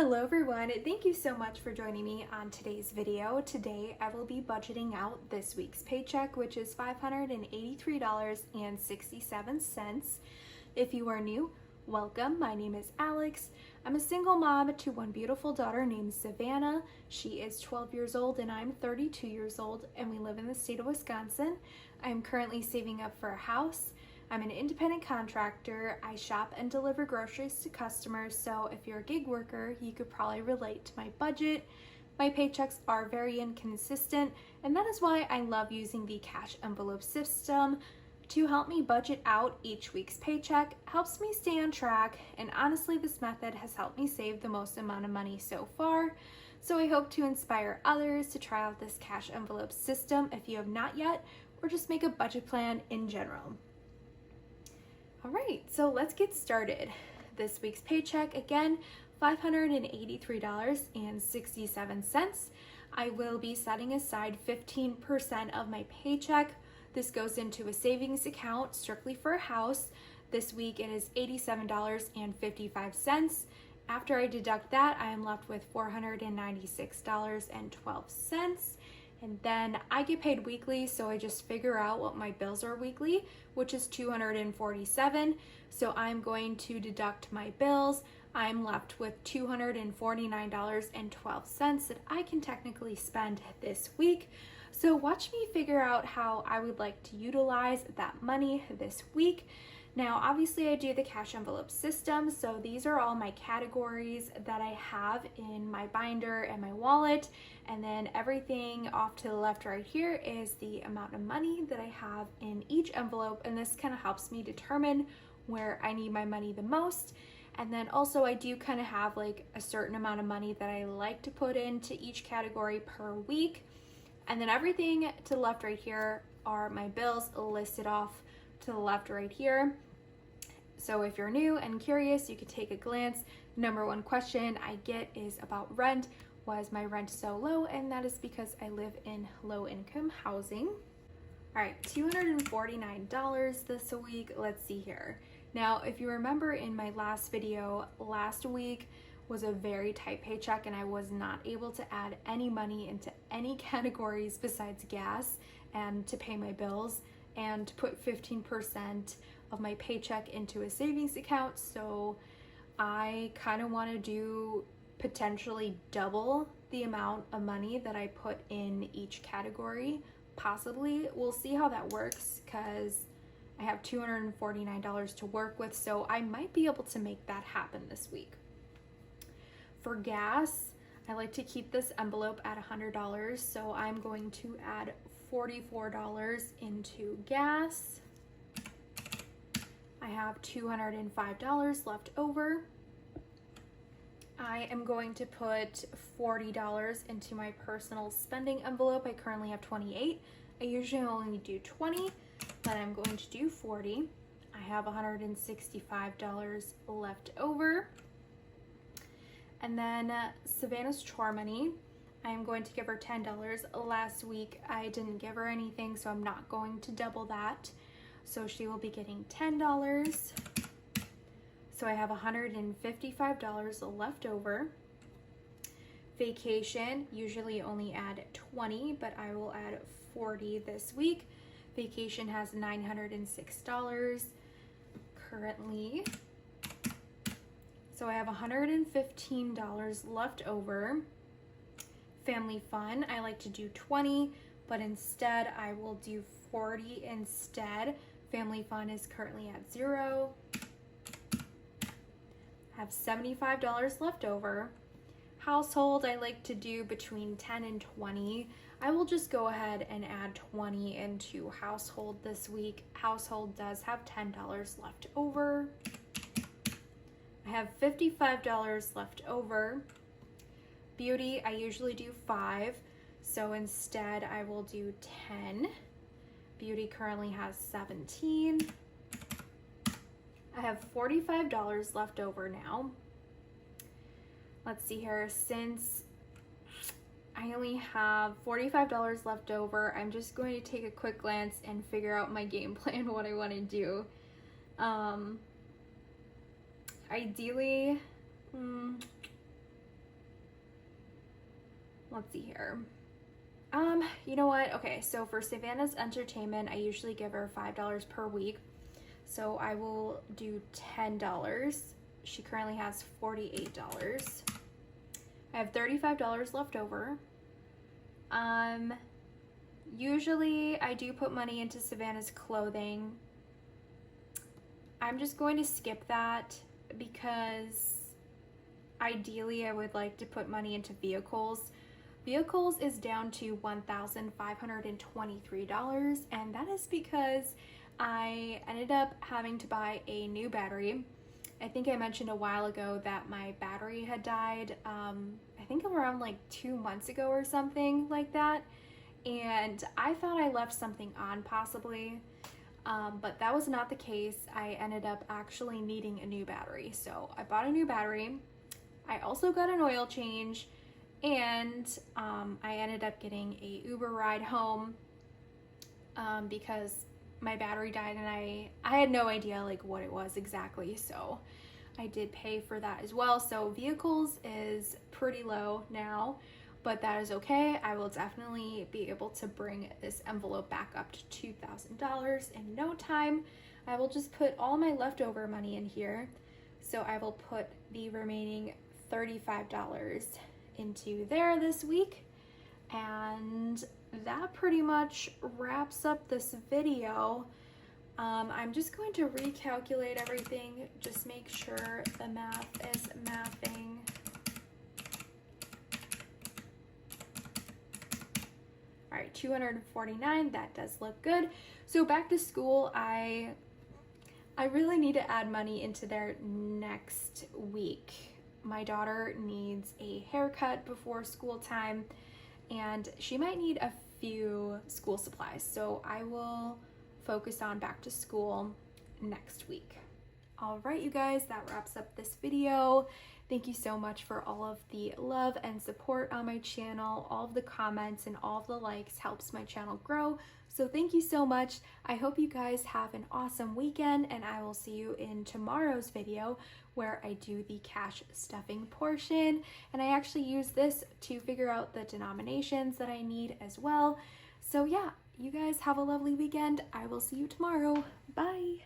Hello everyone, thank you so much for joining me on today's video. Today I will be budgeting out this week's paycheck, which is $583.67. If you are new, welcome. My name is Alex. I'm a single mom to one beautiful daughter named Savannah. She is 12 years old and I'm 32 years old, and we live in the state of Wisconsin. I'm currently saving up for a house. I'm an independent contractor. I shop and deliver groceries to customers, so if you're a gig worker, you could probably relate to my budget. My paychecks are very inconsistent, and that is why I love using the cash envelope system to help me budget out each week's paycheck. Helps me stay on track, and honestly, this method has helped me save the most amount of money so far. So I hope to inspire others to try out this cash envelope system if you have not yet, or just make a budget plan in general. All right, so let's get started. This week's paycheck, again, $583.67. I will be setting aside 15% of my paycheck. This goes into a savings account strictly for a house. This week it is $87.55. After I deduct that, I am left with $496.12. And then I get paid weekly, so I just figure out what my bills are weekly, which is $247. So I'm going to deduct my bills. I'm left with $249.12 that I can technically spend this week. So watch me figure out how I would like to utilize that money this week. Now, obviously I do the cash envelope system, so these are all my categories that I have in my binder and my wallet, and then everything off to the left right here is the amount of money that I have in each envelope, and this kind of helps me determine where I need my money the most. And then also I do kind of have like a certain amount of money that I like to put into each category per week. And then everything to the left right here are my bills listed off to the left right here. So if you're new and curious, you could take a glance. Number one question I get is about rent. Why is my rent so low? And that is because I live in low income housing. All right, $249 this week. Let's see here. Now, if you remember in my last video, last week was a very tight paycheck and I was not able to add any money into any categories besides gas and to pay my bills, and to put 15% of my paycheck into a savings account. So I kind of want to do potentially double the amount of money that I put in each category. Possibly. We'll see how that works, because I have $249 to work with, so I might be able to make that happen this week. For gas, I like to keep this envelope at $100, so I'm going to add $44 into gas. I have $205 left over. I am going to put $40 into my personal spending envelope. I currently have 28. I usually only do 20, but I'm going to do 40. I have $165 left over. And then Savannah's chore money, I am going to give her $10. Last week I didn't give her anything, so I'm not going to double that. So she will be getting $10. So I have $155 left over. Vacation, usually only add 20, but I will add 40 this week. Vacation has $906 currently. So I have $115 left over. Family fun, I like to do 20, but instead I will do 40 instead. Family fun is currently at 0. I have $75 left over. Household, I like to do between 10 and 20. I will just go ahead and add 20 into household this week. Household does have $10 left over. I have $55 left over. Beauty, I usually do 5, so instead I will do 10. Beauty currently has 17. I have $45 left over now. Let's see here, since I only have $45 left over, I'm just going to take a quick glance and figure out my game plan, what I want to do. Ideally, let's see here. You know what? Okay, so for Savannah's entertainment, I usually give her $5 per week. So I will do $10. She currently has $48. I have $35 left over. Usually I do put money into Savannah's clothing. I'm just going to skip that because ideally I would like to put money into vehicles. Vehicles is down to $1,523, and that is because I ended up having to buy a new battery. I think I mentioned a while ago that my battery had died, I think around like 2 months ago or something like that. And I thought I left something on possibly, but that was not the case. I ended up actually needing a new battery. So I bought a new battery. I also got an oil change, and I ended up getting a Uber ride home because my battery died, and I had no idea like what it was exactly. So I did pay for that as well. So vehicles is pretty low now, but that is okay. I will definitely be able to bring this envelope back up to $2,000 in no time. I will just put all my leftover money in here. So I will put the remaining $35 into there this week. And that pretty much wraps up this video. I'm just going to recalculate everything, just make sure the math is mathing. All right, 249, that does look good. So back to school, I really need to add money into there next week. My daughter needs a haircut before school time, and she might need a few school supplies. So I will focus on back to school next week. All right, you guys, that wraps up this video. Thank you so much for all of the love and support on my channel. All of the comments and all of the likes helps my channel grow. So thank you so much. I hope you guys have an awesome weekend, and I will see you in tomorrow's video where I do the cash stuffing portion. And I actually use this to figure out the denominations that I need as well. So yeah, you guys have a lovely weekend. I will see you tomorrow. Bye.